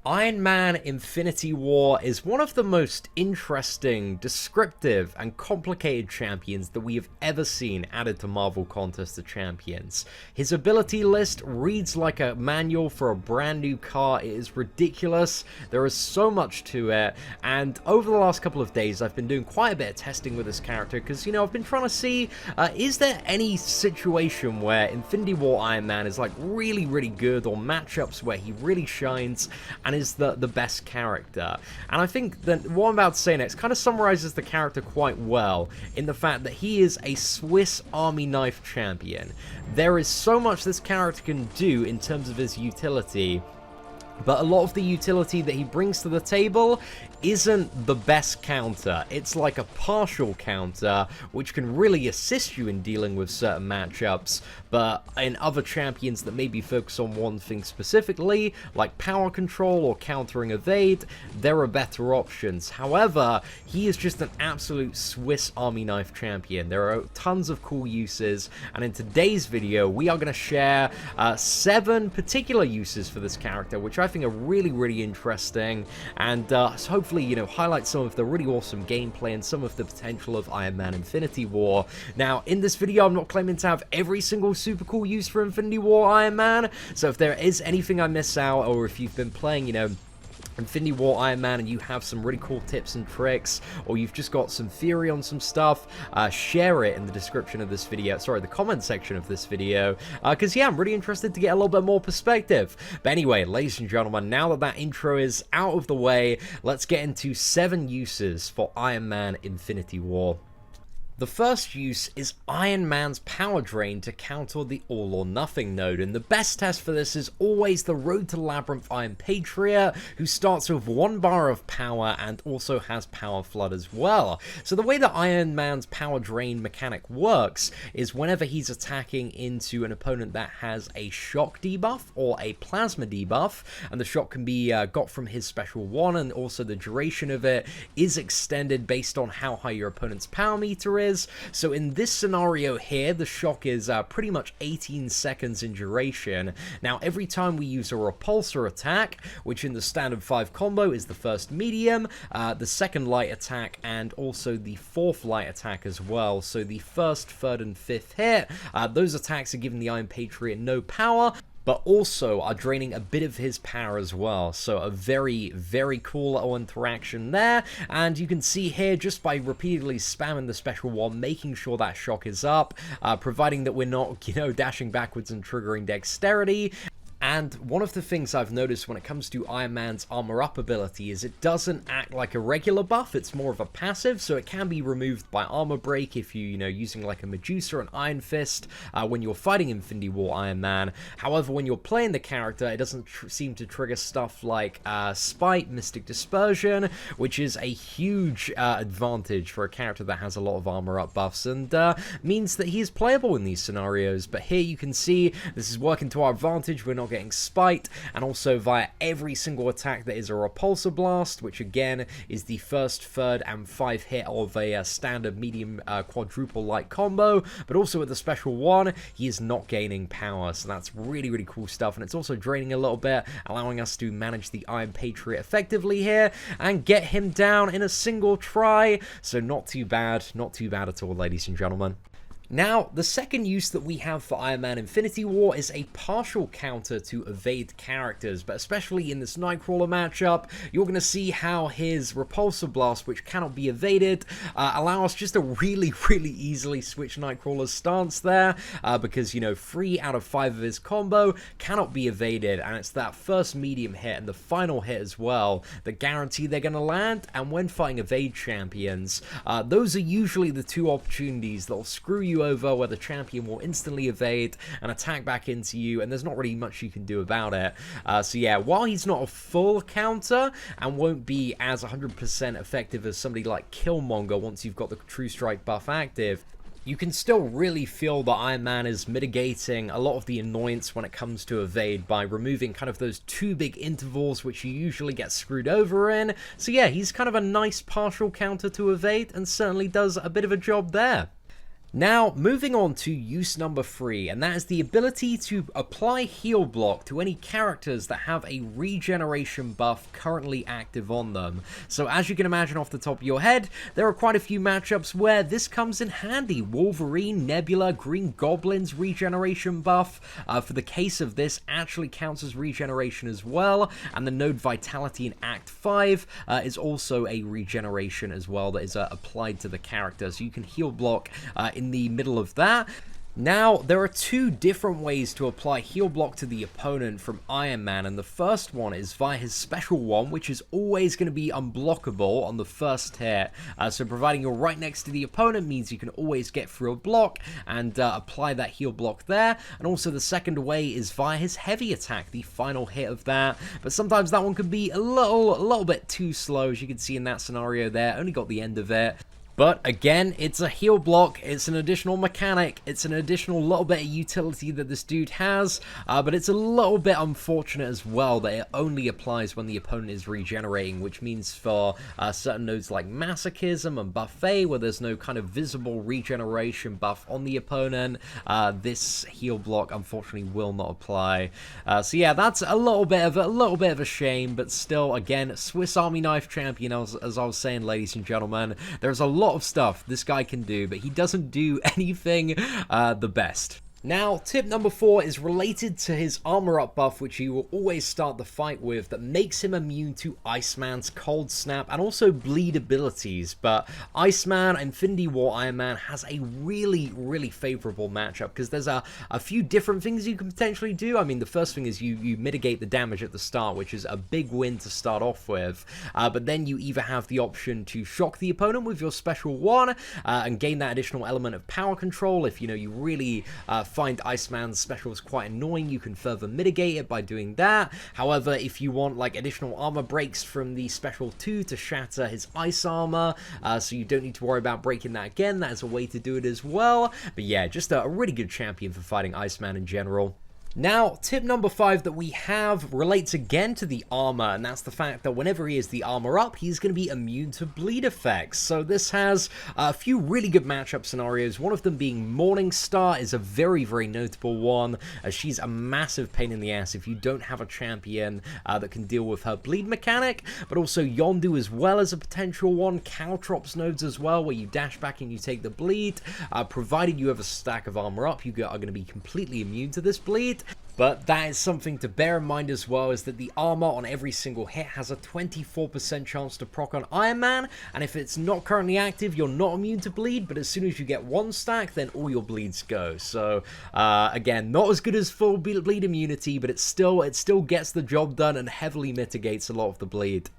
Iron Man Infinity War is one of the most interesting, descriptive, and complicated champions that we have ever seen added to Marvel Contest of Champions. His ability list reads like a manual for a brand new car. It is ridiculous. There is so much to it, and over the last couple of days I've been doing quite a bit of testing with this character because, you know, I've been trying to see, is there any situation where Infinity War Iron Man is like really, really good, or matchups where he really shines and is the best character. And I think that what I'm about to say next kind of summarizes the character quite well in the fact that he is a Swiss Army knife champion. There is so much this character can do in terms of his utility, but a lot of the utility that he brings to the table isn't the best counter. It's like a partial counter, which can really assist you in dealing with certain matchups, but in other champions that maybe focus on one thing specifically, like power control or countering evade, there are better options. However, he is just an absolute Swiss Army knife champion. There are tons of cool uses, and in today's video, we are going to share 7 particular uses for this character, which I think are really, really interesting, and hopefully, you know, highlight some of the really awesome gameplay and some of the potential of Iron Man Infinity War. Now, in this video, I'm not claiming to have every single super cool use for Infinity War Iron Man, so if there is anything I miss out, or if you've been playing, you know, Infinity War Iron Man and you have some really cool tips and tricks, or you've just got some theory on some stuff, share it in the description of this video, sorry, the comment section of this video, because yeah, I'm really interested to get a little bit more perspective. But anyway, ladies and gentlemen, now that that intro is out of the way, let's get into 7 uses for Iron Man Infinity War. The first use is Iron Man's power drain to counter the all or nothing node, and the best test for this is always the Road to Labyrinth Iron Patriot, who starts with 1 bar of power and also has power flood as well. So the way that Iron Man's power drain mechanic works is whenever he's attacking into an opponent that has a shock debuff or a plasma debuff, and the shock can be got from his special 1, and also the duration of it is extended based on how high your opponent's power meter is. So in this scenario here, the shock is pretty much 18 seconds in duration. Now, every time we use a repulsor attack, which in the standard 5 combo is the first medium, the second light attack, and also the 4th light attack as well. So the 1st, 3rd, and 5th hit, those attacks are giving the Iron Patriot no power, but also are draining a bit of his power as well. So a very, very cool little interaction there. And you can see here, just by repeatedly spamming the special 1, making sure that shock is up, providing that we're not, you know, dashing backwards and triggering dexterity. And one of the things I've noticed when it comes to Iron Man's armor up ability is it doesn't act like a regular buff, it's more of a passive, so it can be removed by armor break if you know, using like a Medusa or an Iron Fist when you're fighting Infinity War Iron Man. However, when you're playing the character, it doesn't seem to trigger stuff like Spite, Mystic Dispersion, which is a huge advantage for a character that has a lot of armor up buffs, and means that he is playable in these scenarios. But here you can see this is working to our advantage. We're not getting spite, and also via every single attack that is a repulsor blast, which again is the 1st, 3rd, and 5th hit of a standard medium quadruple light combo, but also with the special 1, he is not gaining power, so that's really, really cool stuff. And it's also draining a little bit, allowing us to manage the Iron Patriot effectively here and get him down in a single try. So not too bad at all, ladies and gentlemen. Now, the second use that we have for Iron Man Infinity War is a partial counter to evade characters, but especially in this Nightcrawler matchup, you're going to see how his Repulsor Blast, which cannot be evaded, allow us just to really, really easily switch Nightcrawler's stance there, because, you know, 3 out of 5 of his combo cannot be evaded, and it's that first medium hit and the final hit as well that guarantee they're going to land. And when fighting evade champions, those are usually the 2 opportunities that'll screw you over, where the champion will instantly evade and attack back into you, and there's not really much you can do about it. So yeah, while he's not a full counter and won't be as 100% effective as somebody like Killmonger once you've got the True Strike buff active, you can still really feel that Iron Man is mitigating a lot of the annoyance when it comes to evade by removing kind of those 2 big intervals which you usually get screwed over in. So yeah, he's kind of a nice partial counter to evade and certainly does a bit of a job there. Now, moving on to use number 3, and that is the ability to apply heal block to any characters that have a regeneration buff currently active on them. So as you can imagine off the top of your head, there are quite a few matchups where this comes in handy. Wolverine, Nebula, Green Goblin's regeneration buff, for the case of this, actually counts as regeneration as well, and the node Vitality in Act 5 is also a regeneration as well that is applied to the character, so you can heal block in the middle of that. Now, there are 2 different ways to apply heal block to the opponent from Iron Man, and the first one is via his special one, which is always going to be unblockable on the first hit. So providing you're right next to the opponent means you can always get through a block and apply that heal block there. And also the second way is via his heavy attack, the final hit of that. But sometimes that one can be a little bit too slow, as you can see in that scenario there. Only got the end of it. But again, it's a heal block, it's an additional mechanic, it's an additional little bit of utility that this dude has, but it's a little bit unfortunate as well that it only applies when the opponent is regenerating, which means for certain nodes like Masochism and Buffet, where there's no kind of visible regeneration buff on the opponent, this heal block unfortunately will not apply. So yeah, that's a little bit of a shame, but still, again, Swiss Army Knife champion, as I was saying, ladies and gentlemen, there's a lot of stuff this guy can do, but he doesn't do anything the best. Now, tip number 4 is related to his armor up buff, which he will always start the fight with, that makes him immune to Iceman's Cold Snap and also bleed abilities. But Iceman, Infinity War Iron Man has a really favorable matchup because there's a few different things you can potentially do. I mean, the first thing is you mitigate the damage at the start, which is a big win to start off with. But then you either have the option to shock the opponent with your special one and gain that additional element of power control. If you really find Iceman's specials quite annoying, you can further mitigate it by doing that. However, if you want like additional armor breaks from the special 2 to shatter his ice armor, so you don't need to worry about breaking that again, that is a way to do it as well. But yeah, just a really good champion for fighting Iceman in general. Now, tip number 5 that we have relates again to the armor, and that's the fact that whenever he is the armor up, he's going to be immune to bleed effects. So this has a few really good matchup scenarios, one of them being Morningstar is a very notable one, as she's a massive pain in the ass if you don't have a champion that can deal with her bleed mechanic, but also Yondu as well as a potential one, Caltrops nodes as well, where you dash back and you take the bleed. Provided you have a stack of armor up, you are going to be completely immune to this bleed. But that is something to bear in mind as well, is that the armor on every single hit has a 24% chance to proc on Iron Man, and if it's not currently active, you're not immune to bleed, but as soon as you get one stack, then all your bleeds go. So, again, not as good as full bleed immunity, but it still gets the job done and heavily mitigates a lot of the bleed.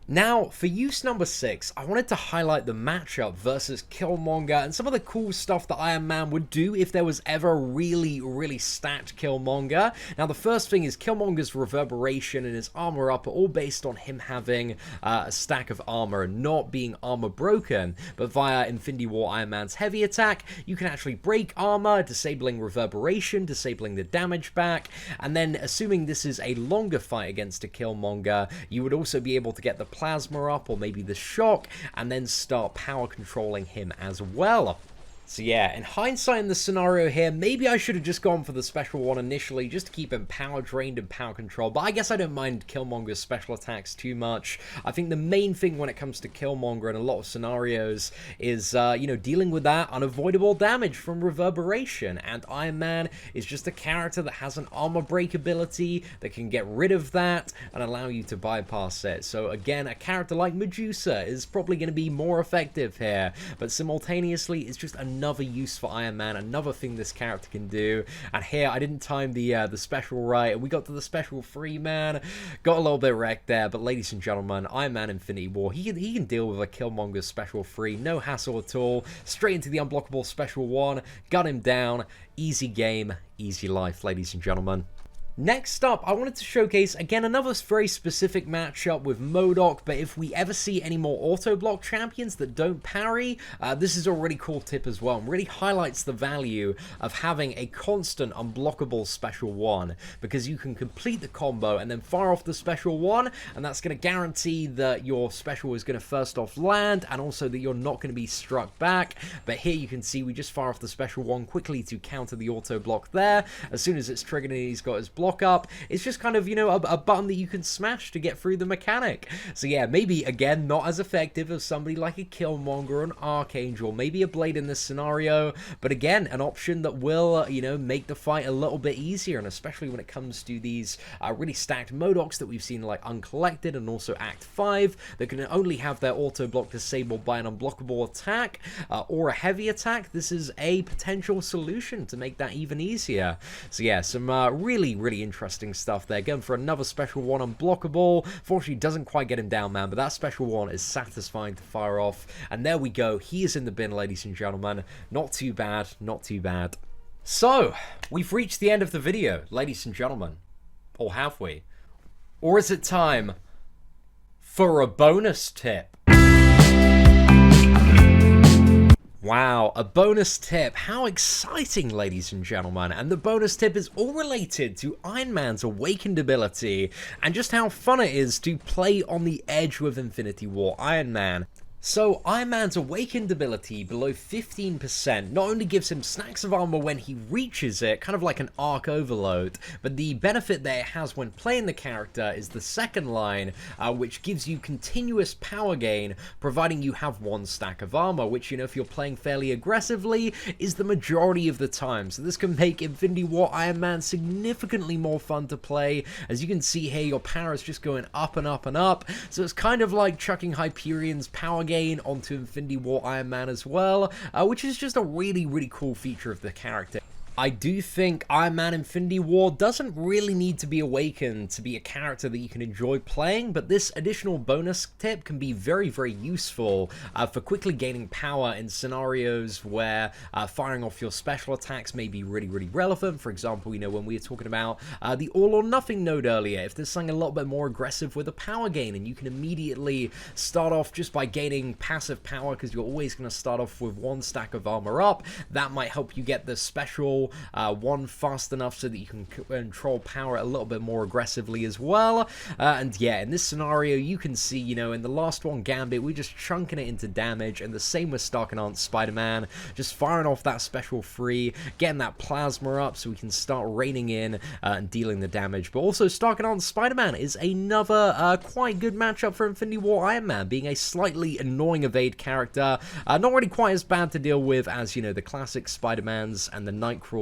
Now, for use number 6, I wanted to highlight the matchup versus Killmonger and some of the cool stuff that Iron Man would do if there was ever a really stacked Killmonger. Now, the first thing is Killmonger's reverberation and his armor up are all based on him having a stack of armor and not being armor broken, but via Infinity War Iron Man's heavy attack, you can actually break armor, disabling reverberation, disabling the damage back, and then assuming this is a longer fight against a Killmonger, you would also be able to get the plasma up or maybe the shock and then start power controlling him as well. So yeah, in hindsight in the scenario here, maybe I should have just gone for the special one initially, just to keep him power drained and power control, but I guess I don't mind Killmonger's special attacks too much. I think the main thing when it comes to Killmonger in a lot of scenarios is, dealing with that unavoidable damage from reverberation, and Iron Man is just a character that has an armor break ability that can get rid of that and allow you to bypass it. So again, a character like Medusa is probably going to be more effective here, but simultaneously, it's just another use for Iron Man, another thing this character can do. And here I didn't time the special right, and we got to the special 3, man. Got a little bit wrecked there, but ladies and gentlemen, Iron Man Infinity War, he can deal with a Killmonger special 3, no hassle at all. Straight into the unblockable special 1, got him down, easy game, easy life, ladies and gentlemen. Next up, I wanted to showcase, again, another very specific matchup with MODOK, but if we ever see any more auto-block champions that don't parry, this is a really cool tip as well, and really highlights the value of having a constant unblockable special one, because you can complete the combo and then fire off the special one, and that's going to guarantee that your special is going to first off land, and also that you're not going to be struck back. But here you can see we just fire off the special one quickly to counter the auto-block there. As soon as it's triggered and he's got his block up, it's just kind of, you know, a button that you can smash to get through the mechanic. So yeah, maybe again not as effective as somebody like a Killmonger or an Archangel, maybe a Blade in this scenario, but again an option that will you know, make the fight a little bit easier, and especially when it comes to these really stacked MODOKs that we've seen like Uncollected and also Act 5 that can only have their auto block disabled by an unblockable attack or a heavy attack. This is a potential solution to make that even easier. So yeah, some really interesting stuff there. Going for another special one unblockable. Fortunately, doesn't quite get him down, man, but that special one is satisfying to fire off. And there we go. He is in the bin, ladies and gentlemen. Not too bad, not too bad. So, we've reached the end of the video, ladies and gentlemen. Or have we? Or is it time for a bonus tip? Wow, a bonus tip. How exciting, ladies and gentlemen. And the bonus tip is all related to Iron Man's awakened ability and just how fun it is to play on the edge with Infinity War Iron Man. So, Iron Man's awakened ability below 15% not only gives him snacks of armor when he reaches it, kind of like an arc overload, but the benefit that it has when playing the character is the second line, which gives you continuous power gain, providing you have one stack of armor, which, you know, if you're playing fairly aggressively, is the majority of the time. So this can make Infinity War Iron Man significantly more fun to play. As you can see here, your power is just going up and up and up, so it's kind of like chucking Hyperion's power gain onto Infinity War Iron Man as well, which is just a really cool feature of the character. I do think Iron Man Infinity War doesn't really need to be awakened to be a character that you can enjoy playing, but this additional bonus tip can be very useful for quickly gaining power in scenarios where firing off your special attacks may be really relevant. For example, you know, when we were talking about the all or nothing node earlier, if there's something a little bit more aggressive with a power gain and you can immediately start off just by gaining passive power because you're always going to start off with one stack of armor up, that might help you get the special one fast enough so that you can control power a little bit more aggressively as well. And yeah, in this scenario, you can see, you know, in the last one, Gambit, we're just chunking it into damage, and the same with Stark and Aunt Spider-Man, just firing off that special free, getting that plasma up so we can start raining in and dealing the damage. But also, Stark and Aunt Spider-Man is another quite good matchup for Infinity War Iron Man, being a slightly annoying evade character, not really quite as bad to deal with as, you know, the classic Spider-Mans and the Nightcrawlers,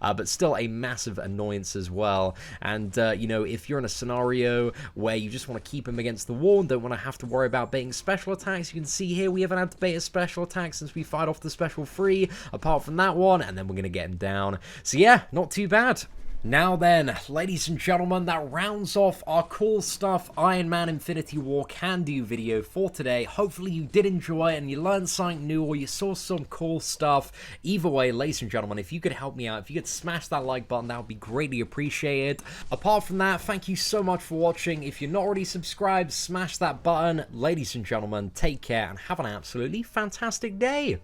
but still a massive annoyance as well. And you know, if you're in a scenario where you just want to keep him against the wall and don't want to have to worry about baiting special attacks, you can see here we haven't had to bait a special attack since we fired off the special free, apart from that one, and then we're going to get him down. So yeah, not too bad. Now then, ladies and gentlemen, that rounds off our cool stuff Iron Man Infinity War can-do video for today. Hopefully you did enjoy it and you learned something new or you saw some cool stuff. Either way, ladies and gentlemen, if you could help me out, if you could smash that like button, that would be greatly appreciated. Apart from that, thank you so much for watching. If you're not already subscribed, smash that button. Ladies and gentlemen, take care and have an absolutely fantastic day.